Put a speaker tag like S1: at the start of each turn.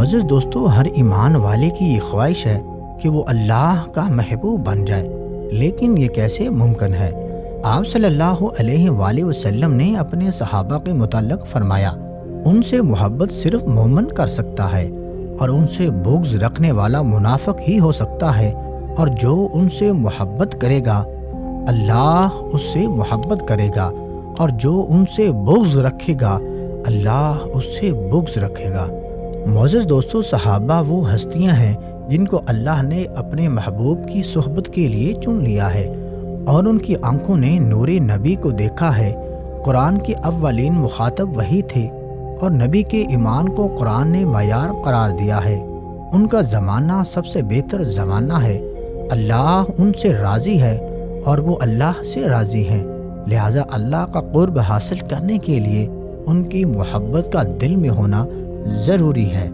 S1: معزز دوستو، ہر ایمان والے کی یہ خواہش ہے کہ وہ اللہ کا محبوب بن جائے، لیکن یہ کیسے ممکن ہے؟ آپ صلی اللہ علیہ وآلہ وسلم نے اپنے صحابہ کے متعلق فرمایا، ان سے محبت صرف مومن کر سکتا ہے، اور ان سے بغض رکھنے والا منافق ہی ہو سکتا ہے، اور جو ان سے محبت کرے گا اللہ اس سے محبت کرے گا، اور جو ان سے بغض رکھے گا اللہ اس سے بغض رکھے گا۔ معزز دوستو، صحابہ وہ ہستیاں ہیں جن کو اللہ نے اپنے محبوب کی صحبت کے لیے چن لیا ہے، اور ان کی آنکھوں نے نور نبی کو دیکھا ہے۔ قرآن کے اولین مخاطب وہی تھے، اور نبی کے ایمان کو قرآن نے معیار قرار دیا ہے۔ ان کا زمانہ سب سے بہتر زمانہ ہے، اللہ ان سے راضی ہے اور وہ اللہ سے راضی ہیں، لہذا اللہ کا قرب حاصل کرنے کے لیے ان کی محبت کا دل میں ہونا ضروری ہے۔